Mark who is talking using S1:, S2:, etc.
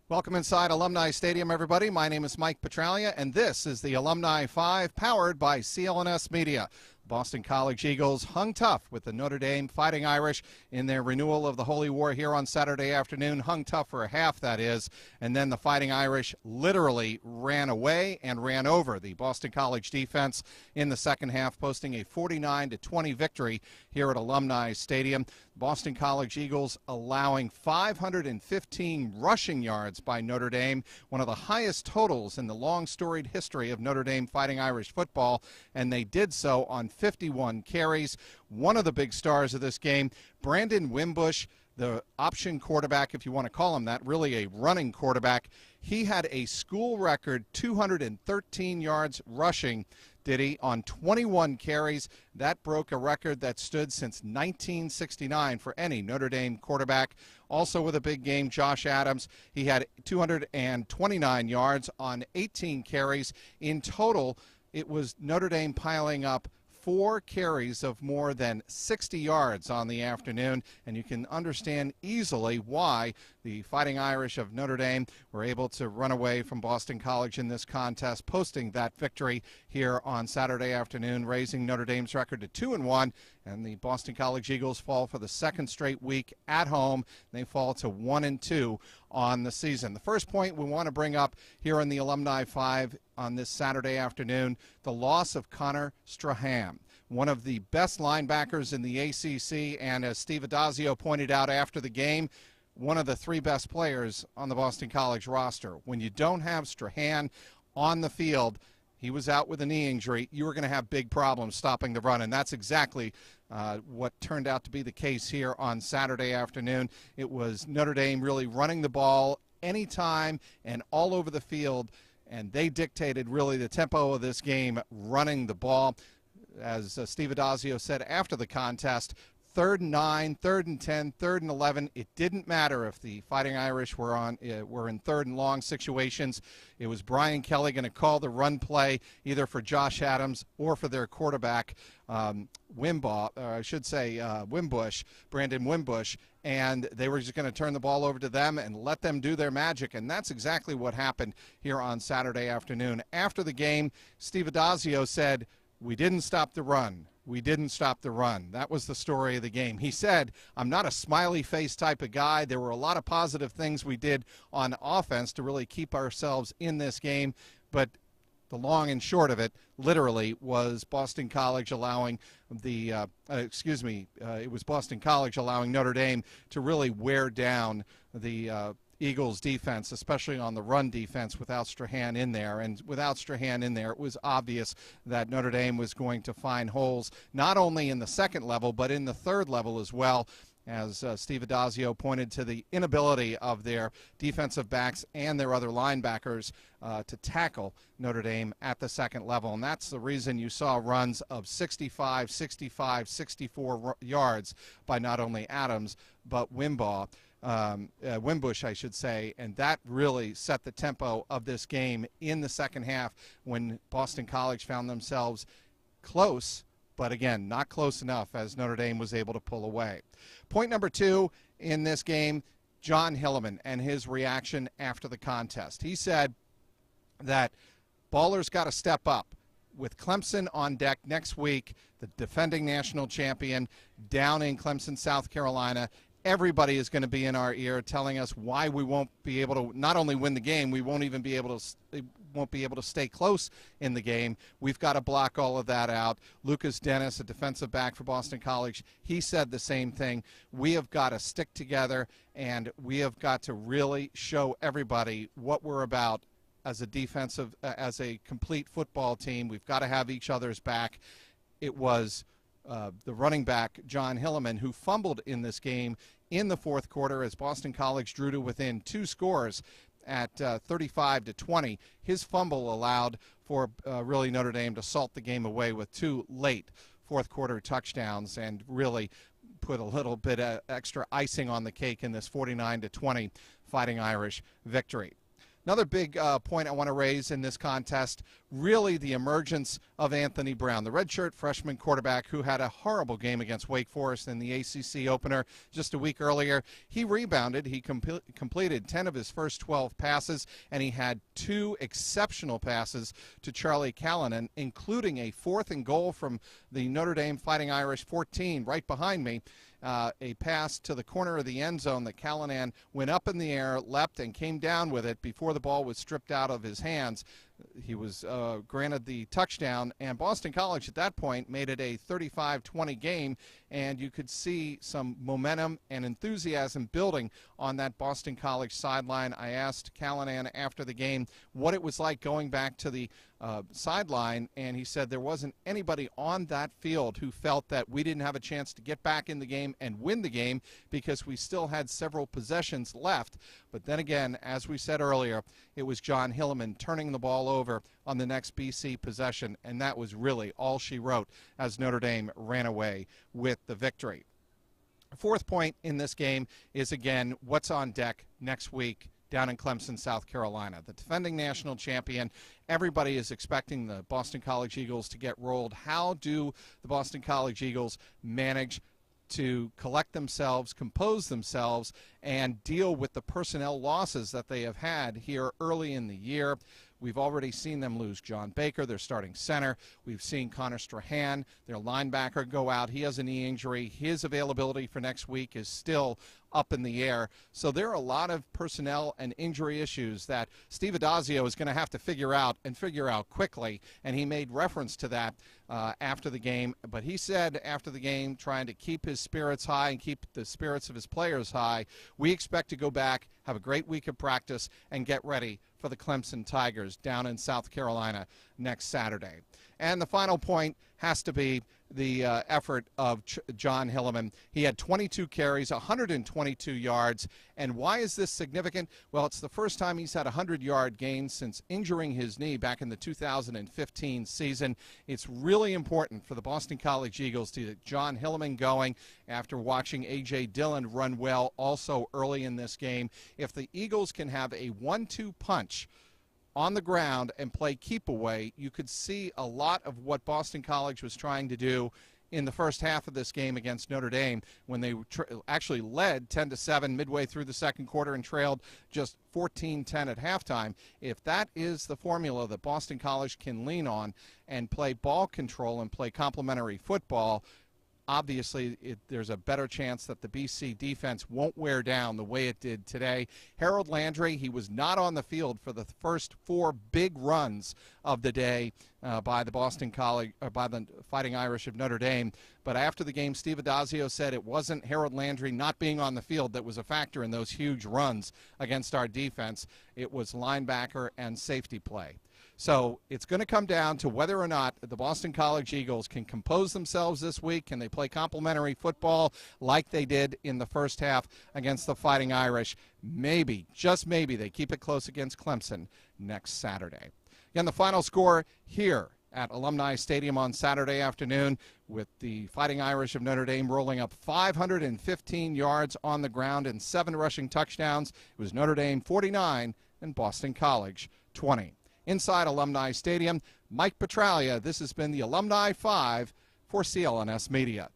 S1: Welcome inside Alumni Stadium, everybody. My name is Mike Petraglia, and this is the Alumni 5 powered by CLNS Media. Boston College Eagles hung tough with the Notre Dame Fighting Irish in their renewal of the Holy War here on Saturday afternoon. Hung tough for a half, that is, and then the Fighting Irish literally ran away and ran over the Boston College defense in the second half, posting a 49-20 victory here at Alumni Stadium. Boston College Eagles allowing 515 rushing yards by Notre Dame, one of the highest totals in the long storied history of Notre Dame Fighting Irish football, and they did so on 51 carries. One of the big stars of this game, Brandon Wimbush, the option quarterback, if you want to call him that, really a running quarterback. He had a school record 213 yards rushing, did he, on 21 carries. That broke a record that stood since 1969 for any Notre Dame quarterback. Also with a big game, Josh Adams. He had 229 yards on 18 carries. In total, it was Notre Dame piling up 4 carries of more than 60 yards on the afternoon, and you can understand easily why the Fighting Irish of Notre Dame were able to run away from Boston College in this contest, posting that victory here on Saturday afternoon, raising Notre Dame's record to 2-1, and the Boston College Eagles fall for the second straight week at home. They fall to 1-2 on the season. The first point we want to bring up here in the Alumni 5 on this Saturday afternoon, the loss of Connor Strahan, one of the best linebackers in the ACC, and as Steve Adazio pointed out after the game, one of the 3 best players on the Boston College roster. When you don't have Strahan on the field, he was out with a knee injury, you were going to have big problems stopping the run, and that's exactly what turned out to be the case here on Saturday afternoon. It was Notre Dame really running the ball anytime and all over the field, and they dictated really the tempo of this game, running the ball. As Steve Adazio said after the contest, 3rd and 9, 3rd and 10, 3rd and 11. It didn't matter if the Fighting Irish were in 3rd and long situations. It was Brian Kelly going to call the run play either for Josh Adams or for their quarterback, Wimbush, Brandon Wimbush, and they were just going to turn the ball over to them and let them do their magic, and that's exactly what happened here on Saturday afternoon. After the game, Steve Adazio said, "We didn't stop the run. We didn't stop the run." That was the story of the game. He said, "I'm not a smiley face type of guy. There were a lot of positive things we did on offense to really keep ourselves in this game, but the long and short of it literally was Boston College allowing it was Boston College allowing Notre Dame to really wear down the Eagles defense, especially on the run defense without Strahan in there. And without Strahan in there, it was obvious that Notre Dame was going to find holes, not only in the second level, but in the third level as well, as Steve Adazio pointed to the inability of their defensive backs and their other linebackers to tackle Notre Dame at the second level. And that's the reason you saw runs of 65, 64 yards by not only Adams, but Wimbush, I should say, and that really set the tempo of this game in the second half when Boston College found themselves close, but again, not close enough as Notre Dame was able to pull away. Point number 2 in this game, John Hilliman and his reaction after the contest. He said that ballers got to step up. With Clemson on deck next week, the defending national champion down in Clemson, South Carolina, everybody is going to be in our ear telling us why we won't be able to not only win the game, we won't even be able to stay close in the game. We've got to block all of that out. Lucas Dennis, a defensive back for Boston College, he said the same thing. We have got to stick together, and we have got to really show everybody what we're about as a complete football team. We've got to have each other's back. It was the running back, John Hilliman, who fumbled in this game in the fourth quarter as Boston College drew to within 2 scores at 35-20. His fumble allowed for really Notre Dame to salt the game away with 2 late fourth quarter touchdowns and really put a little bit of extra icing on the cake in this 49-20 Fighting Irish victory. Another big point I want to raise in this contest, really the emergence of Anthony Brown, the redshirt freshman quarterback who had a horrible game against Wake Forest in the ACC opener just a week earlier. He rebounded. He completed 10 of his first 12 passes, and he had 2 exceptional passes to Charlie Callanan, including a 4th and goal from the Notre Dame Fighting Irish 14 right behind me. A pass to the corner of the end zone that Callanan went up in the air, leapt, and came down with it before the ball was stripped out of his hands. He was granted the touchdown, and Boston College at that point made it a 35-20 game, and you could see some momentum and enthusiasm building on that Boston College sideline. I asked Callanan after the game what it was like going back to the sideline, and he said there wasn't anybody on that field who felt that we didn't have a chance to get back in the game and win the game because we still had several possessions left. But then again, as we said earlier, it was John Hilleman turning the ball over on the next BC possession, and that was really all she wrote as Notre Dame ran away with the victory. Fourth point in this game is, again, what's on deck next week down in Clemson, South Carolina. The defending national champion, everybody is expecting the Boston College Eagles to get rolled. How do the Boston College Eagles manage to collect themselves, compose themselves, and deal with the personnel losses that they have had here early in the year? We've already seen them lose John Baker, their starting center. We've seen Connor Strahan, their linebacker, go out. He has a knee injury. His availability for next week is still up in the air. So there are a lot of personnel and injury issues that Steve Addazio is going to have to figure out quickly, and he made reference to that after the game. But he said after the game, trying to keep his spirits high and keep the spirits of his players high, we expect to go back, have a great week of practice, and get ready for the Clemson Tigers down in South Carolina next Saturday. And the final point has to be the effort of John Hilleman. He had 22 carries, 122 yards. And why is this significant? Well, it's the first time he's had a 100-yard gain since injuring his knee back in the 2015 season. It's really important for the Boston College Eagles to get John Hilleman going after watching A.J. Dillon run well also early in this game. If the Eagles can have a 1-2 punch on the ground and play keep away, you could see a lot of what Boston College was trying to do in the first half of this game against Notre Dame when they actually led 10-7 midway through the second quarter and trailed just 14-10 at halftime. If that is the formula that Boston College can lean on and play ball control and play complementary football, obviously there's a better chance that the BC defense won't wear down the way it did today. Harold Landry, he was not on the field for the first 4 big runs of the day by the Boston College, or by the Fighting Irish of Notre Dame. But after the game, Steve Addazio said it wasn't Harold Landry not being on the field that was a factor in those huge runs against our defense. It was linebacker and safety play. So it's going to come down to whether or not the Boston College Eagles can compose themselves this week. Can they play complementary football like they did in the first half against the Fighting Irish? Maybe, just maybe, they keep it close against Clemson next Saturday. Again, the final score here at Alumni Stadium on Saturday afternoon, with the Fighting Irish of Notre Dame rolling up 515 yards on the ground and 7 rushing touchdowns. It was Notre Dame 49 and Boston College 20. Inside Alumni Stadium, Mike Petraglia. This has been the Alumni 5 for CLNS Media.